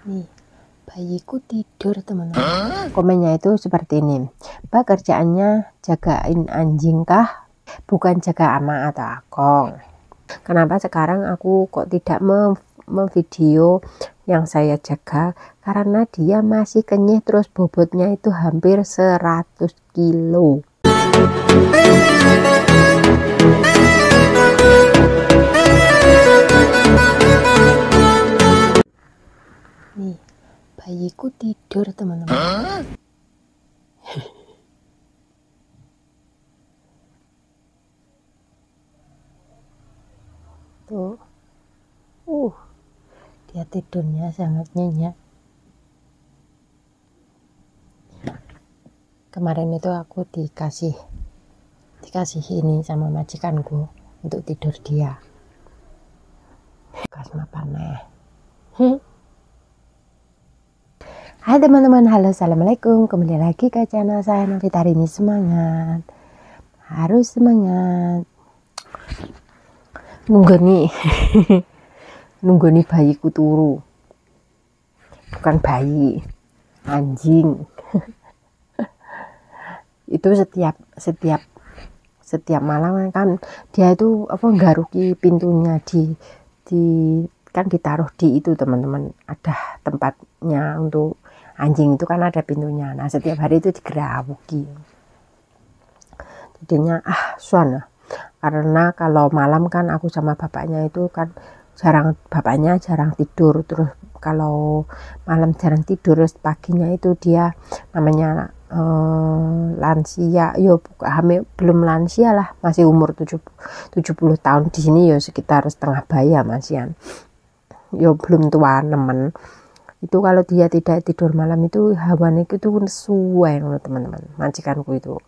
Nih, bayiku tidur teman-teman. Komennya itu seperti ini. Mbak kerjaannya jagain anjing kah? Bukan jaga ama atau akong. Kenapa sekarang aku kok tidak memvideo yang saya jaga? Karena dia masih kenyih, terus bobotnya itu hampir 100 kilo. Nih, bayiku tidur teman-teman. Tuh, dia tidurnya sangat nyenyak. Kemarin itu aku dikasih ini sama majikanku untuk tidur dia. Kasma panah. Hai teman-teman, halo, assalamualaikum, kembali lagi ke channel saya Novita. Hari ini semangat, harus semangat. Nunggoni bayiku turu, bukan bayi, anjing. Itu setiap malam kan dia itu nggaruki pintunya kan ditaruh di itu teman-teman, ada tempatnya untuk anjing itu kan ada pintunya. Nah setiap hari itu digerawuki, jadinya suana. Karena kalau malam kan aku sama bapaknya itu kan bapaknya jarang tidur, terus kalau malam jarang tidur, terus paginya itu dia namanya lansia, belum lansia lah, masih umur 70 tahun di sini, sekitar setengah baya masian, belum tua nemen. Itu kalau dia tidak tidur malam itu hawane itu suwe loh teman-teman, majikanku itu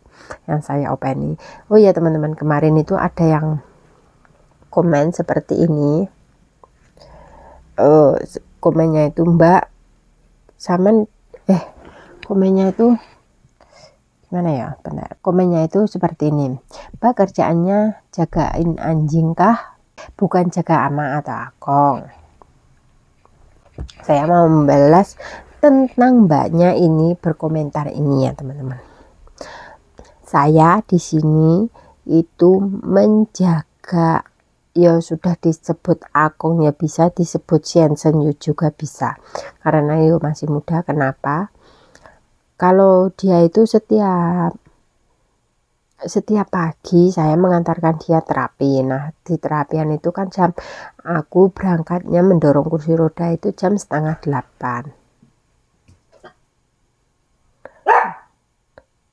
yang saya openi. Oh ya teman-teman, kemarin itu ada yang komen seperti ini. Komennya itu, Mbak Samen komennya itu gimana ya, benar. Komennya itu seperti ini. Mbak kerjaannya jagain anjing kah? Bukan jaga ama atau akong. Saya mau membalas tentang mbaknya ini berkomentar ini ya teman-teman. Saya di sini itu menjaga, ya sudah disebut akong ya bisa, disebut Shenzhen juga bisa, karena masih muda. Kenapa? Kalau dia itu setiap pagi saya mengantarkan dia terapi. Nah di terapian itu kan aku berangkatnya mendorong kursi roda itu jam 7:30.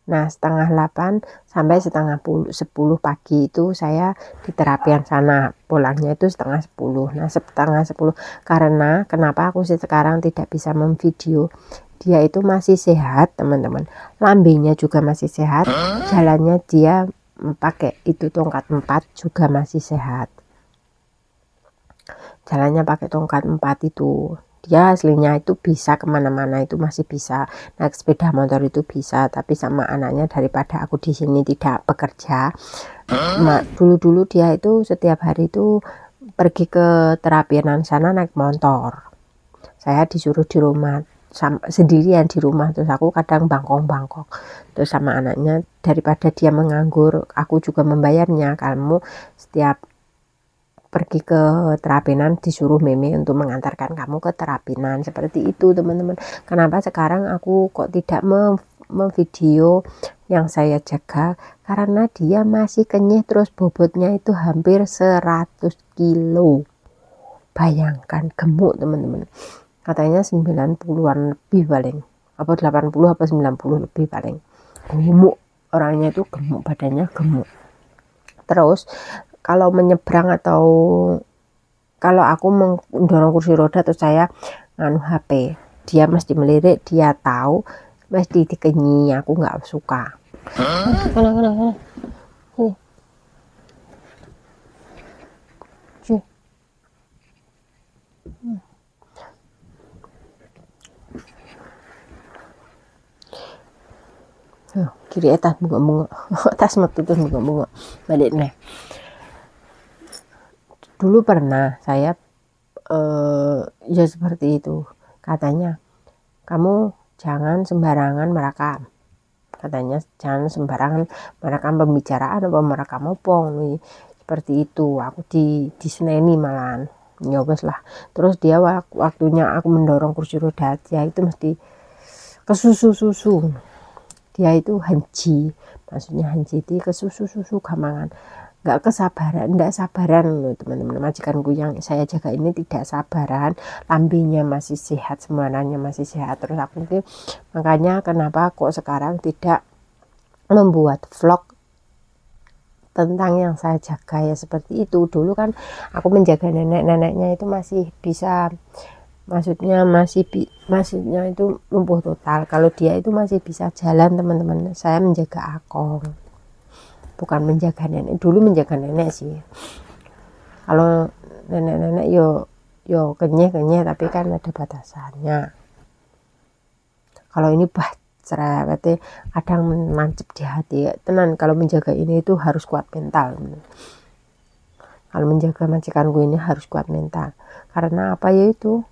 Nah 7:30 sampai 9:30 pagi itu saya di terapian sana, pulangnya itu 9:30. Nah 9:30 karena kenapa aku sekarang tidak bisa memvideo, dia itu masih sehat teman-teman, lambenya juga masih sehat, jalannya dia pakai itu tongkat 4 juga masih sehat, jalannya pakai tongkat 4 itu. Dia aslinya itu bisa kemana-mana, itu masih bisa naik sepeda motor itu bisa, tapi sama anaknya daripada aku di sini tidak bekerja, dulu dia itu setiap hari itu pergi ke terapian sana naik motor, saya disuruh di rumah sendirian di rumah, terus aku kadang bangkong terus sama anaknya, daripada dia menganggur aku juga membayarnya, kamu setiap pergi ke terapinan disuruh meme untuk mengantarkan kamu ke terapinan, seperti itu teman-teman. Kenapa sekarang aku kok tidak memvideo yang saya jaga? Karena dia masih kenyih, terus bobotnya itu hampir 100 kilo. Bayangkan, gemuk teman-teman. Katanya 90-an lebih paling, apa 80 apa 90 lebih paling. Gemuk, orangnya itu gemuk, badannya gemuk. Terus kalau menyeberang atau kalau aku mendorong kursi roda atau saya nganu HP, dia mesti melirik, dia tahu mesti dikenyi, aku nggak suka. Kana. Kiri atas bunga-bunga atas metu terus bunga-bunga balik nih. Dulu pernah saya ya seperti itu, katanya kamu jangan sembarangan merekam, katanya jangan sembarangan merekam pembicaraan apa merekam opong seperti itu. Aku diseneni malahan. Ya wes lah. Terus dia waktunya aku mendorong kursi roda dia itu mesti kesusu-susu. Dia itu hanji, maksudnya hanji itu kesusu-susu gamangan. Nggak kesabaran, nggak sabaran loh teman-teman. Majikanku yang saya jaga ini tidak sabaran, lambungnya masih sehat, semuanya masih sehat. Terus aku tuh makanya kenapa kok sekarang tidak membuat vlog tentang yang saya jaga ya seperti itu. Dulu kan aku menjaga nenek-neneknya itu masih bisa, maksudnya itu lumpuh total. Kalau dia itu masih bisa jalan teman-teman. Saya menjaga akong, bukan menjaga nenek. Dulu menjaga nenek sih. Kalau nenek-nenek yo kenyeh tapi kan ada batasannya. Kalau ini cerewetnya kadang mancep di hati tenan. Kalau menjaga ini itu harus kuat mental. Kalau menjaga majikanku ini harus kuat mental. Karena apa ya itu?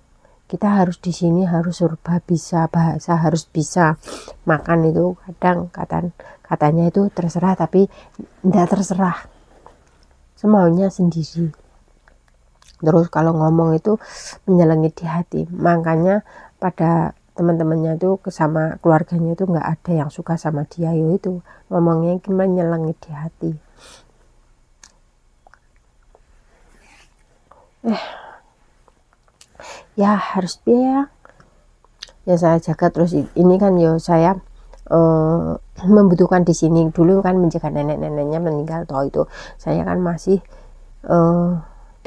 Kita harus di sini harus serba bisa, bahasa harus bisa. Makan itu kadang katanya itu terserah tapi tidak terserah. Semaunya sendiri. Terus kalau ngomong itu menyelengi di hati. Makanya pada teman-temannya itu sama keluarganya itu nggak ada yang suka sama dia, itu ngomongnya gimana nyelengi di hati. Ya harus biaya ya saya jaga. Terus ini kan saya membutuhkan di sini. Dulu kan menjaga nenek-neneknya meninggal toh itu saya kan masih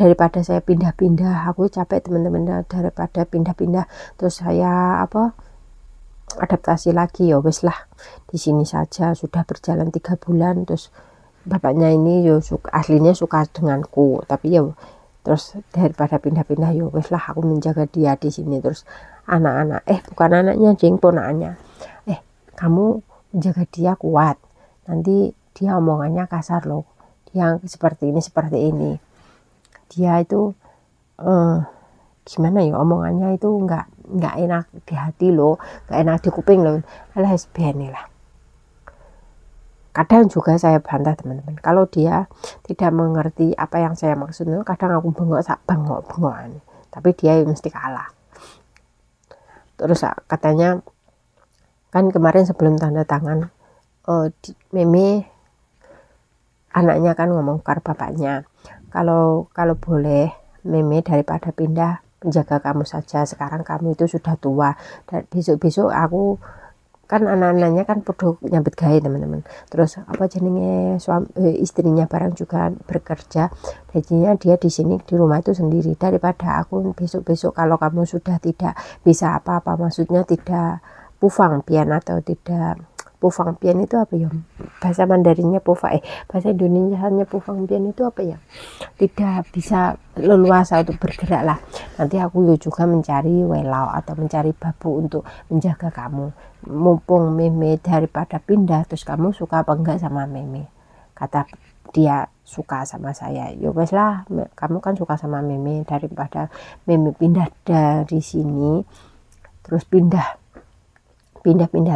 daripada saya pindah-pindah, aku capek teman-teman, daripada pindah-pindah terus saya adaptasi lagi. Ya wes lah di sini saja. Sudah berjalan 3 bulan. Terus bapaknya ini aslinya suka denganku, tapi ya terus daripada pindah-pindah ya wes lah aku menjaga dia di sini. Terus anak-anak bukan anaknya jeng ponakannya, kamu menjaga dia kuat, nanti dia omongannya kasar loh, yang seperti ini dia itu gimana ya omongannya itu nggak enak di hati loh, nggak enak di kuping loh. Alah SBN lah. Kadang juga saya bantah teman-teman. Kalau dia tidak mengerti apa yang saya maksud, kadang aku bengok-bengokan. Tapi dia mesti kalah. Terus katanya kan kemarin sebelum tanda tangan Meme anaknya kan ngomong ke bapaknya, kalau boleh Meme daripada pindah menjaga kamu saja, sekarang kamu itu sudah tua dan besok-besok aku kan anak-anaknya kan podo nyambut gawe teman-teman. Terus apa jenenge istrinya barang juga bekerja, jadinya dia di sini di rumah itu sendiri. Daripada aku besok-besok kalau kamu sudah tidak bisa apa-apa, maksudnya tidak pufang pian atau tidak pufang pian itu apa ya bahasa Mandarinnya bahasa Indonesianya pufang pian itu apa ya, tidak bisa leluasa untuk bergerak lah. Nanti aku juga mencari welau atau mencari babu untuk menjaga kamu, mumpung Meme daripada pindah terus kamu suka apa enggak sama Meme. Kata dia suka sama saya, ya wes lah kamu kan suka sama Meme, daripada Meme pindah dari sini terus pindah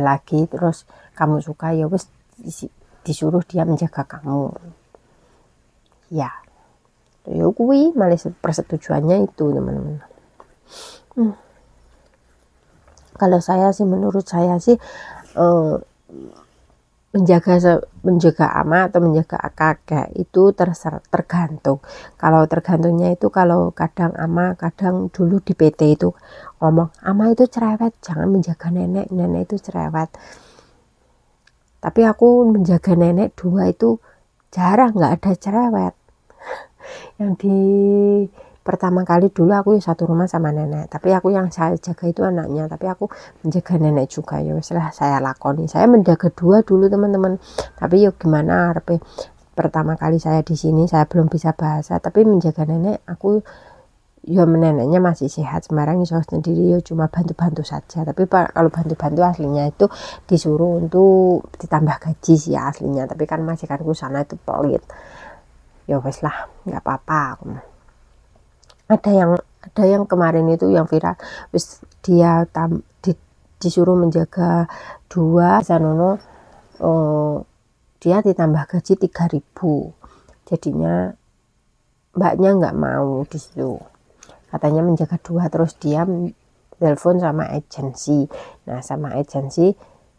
lagi terus kamu suka, ya wes disuruh dia menjaga kamu ya. Ya kuwi malah persetujuannya itu teman-teman. Kalau saya sih, menurut saya sih menjaga ama atau menjaga kakek itu tergantung. Kalau tergantungnya itu kalau kadang ama, kadang dulu di PT itu ngomong ama itu cerewet, jangan menjaga nenek itu cerewet. Tapi aku menjaga nenek 2 itu jarang, nggak ada cerewet. Yang di pertama kali dulu aku satu rumah sama nenek, tapi aku yang saya jaga itu anaknya, tapi aku menjaga nenek juga. Ya setelah saya lakoni, saya menjaga 2 dulu teman-teman. Tapi yuk gimana, pertama kali saya di sini saya belum bisa bahasa, tapi menjaga nenek aku ya neneknya masih sehat, sembarang iso sendiri, ya cuma bantu-bantu saja. Tapi kalau bantu-bantu aslinya itu disuruh untuk ditambah gaji sih ya aslinya, tapi kan majikanku sana itu pelit. Ya wes lah nggak apa-apa. Ada yang kemarin itu yang viral, wis dia disuruh menjaga 2 Sanono, dia ditambah gaji 3.000, jadinya mbaknya nggak mau di situ, katanya menjaga 2, terus dia telepon sama agensi. Nah sama agensi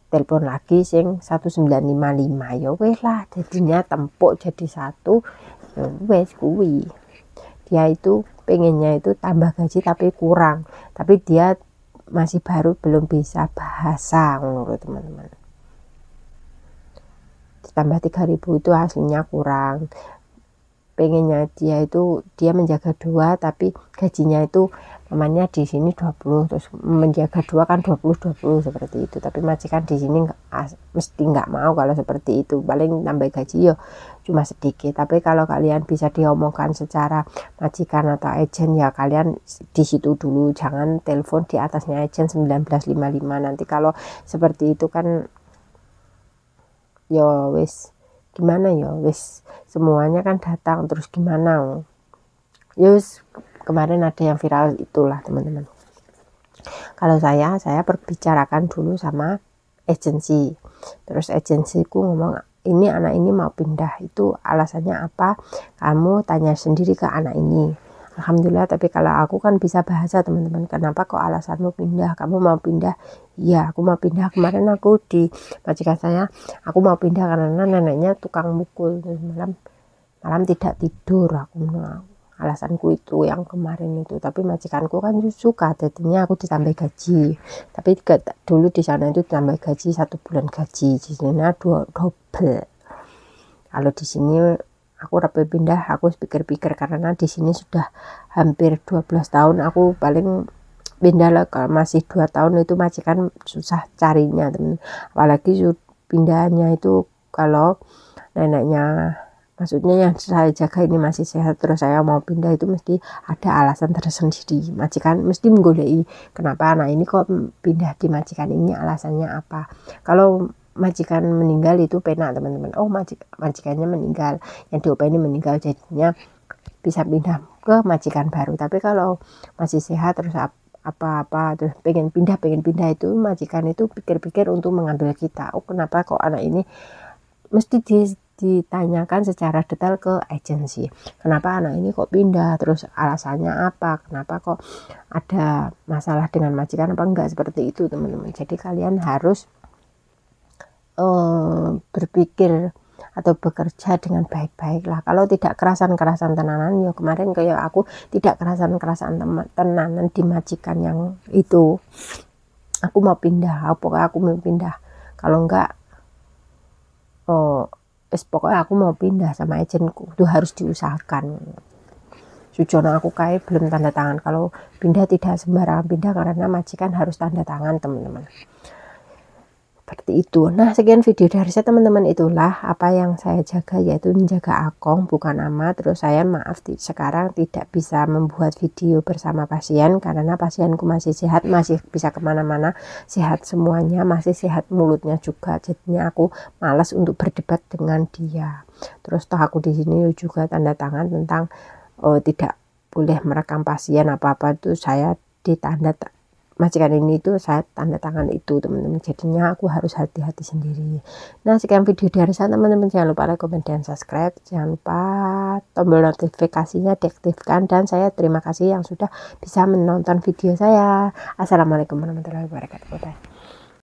telepon lagi sing 1955, ya wes lah jadinya tempuk jadi 1, ya wes kuwi. Dia itu pengennya itu tambah gaji tapi kurang, tapi dia masih baru belum bisa bahasa menurut teman-teman. Ditambah 3.000 itu aslinya kurang. Pengennya dia menjaga 2 tapi gajinya itu namanya di sini 20, terus menjaga 2 kan 20 seperti itu, tapi majikan di sini mesti nggak mau kalau seperti itu, paling nambah gaji yo cuma sedikit. Tapi kalau kalian bisa diomongkan secara majikan atau agen, ya kalian di situ dulu, jangan telepon di atasnya agen 1955. Nanti kalau seperti itu kan yo wis gimana ya, wis semuanya kan datang terus gimana. Yus kemarin ada yang viral itulah teman-teman. Kalau saya berbicarakan dulu sama agensi, terus agensiku ngomong ini anak ini mau pindah, itu alasannya apa, kamu tanya sendiri ke anak ini. Alhamdulillah, tapi kalau aku kan bisa bahasa teman-teman, kenapa kok alasanmu pindah, kamu mau pindah? Iya aku mau pindah, kemarin aku di majikan saya, aku mau pindah karena neneknya tukang mukul, malam tidak tidur, alasanku itu yang kemarin itu. Tapi majikanku kan suka, jadinya aku ditambah gaji, tapi dulu di sana itu ditambah gaji 1 bulan gaji, di sini double. Kalau di sini aku rapi pindah, aku pikir-pikir karena di sini sudah hampir 12 tahun, aku paling pindah lah. Kalau masih 2 tahun itu majikan susah carinya teman, apalagi pindahannya itu kalau neneknya, maksudnya yang saya jaga ini masih sehat terus saya mau pindah, itu mesti ada alasan tersendiri. Majikan mesti menggolei kenapa anak ini kok pindah di majikan ini, alasannya apa. Kalau majikan meninggal itu penak teman-teman, oh majikannya meninggal, yang diopeni meninggal, jadinya bisa pindah ke majikan baru. Tapi kalau masih sehat terus apa-apa terus pengen pindah itu, majikan itu pikir-pikir untuk mengambil kita. Oh kenapa kok anak ini, mesti ditanyakan secara detail ke agensi, kenapa anak ini kok pindah, terus alasannya apa, kenapa kok ada masalah dengan majikan apa enggak, seperti itu teman-teman. Jadi kalian harus berpikir atau bekerja dengan baik-baik lah. Kalau tidak kerasan tenanan, ya kemarin kayak aku tidak kerasan tenanan di majikan yang itu, aku mau pindah, pokoknya aku mau pindah, kalau enggak pokoknya aku mau pindah sama agenku, itu harus diusahakan. Sujono aku kayak belum tanda tangan, kalau pindah tidak sembarangan pindah karena majikan harus tanda tangan teman-teman, seperti itu. Nah sekian video dari saya teman-teman, itulah apa yang saya jaga, yaitu menjaga Akong bukan Ama. Terus saya maaf sekarang tidak bisa membuat video bersama pasien karena pasienku masih sehat, masih bisa kemana-mana, sehat semuanya, masih sehat mulutnya juga, jadinya aku malas untuk berdebat dengan dia. Terus toh aku di sini juga tanda tangan tentang tidak boleh merekam pasien apa-apa, itu saya ditanda majikan ini itu saya tanda tangan itu teman-teman, jadinya aku harus hati-hati sendiri. Nah sekian video dari saya teman-teman, jangan lupa like, comment, dan subscribe, jangan lupa tombol notifikasinya diaktifkan, dan saya terima kasih yang sudah bisa menonton video saya. Assalamualaikum warahmatullahi wabarakatuh. Bye.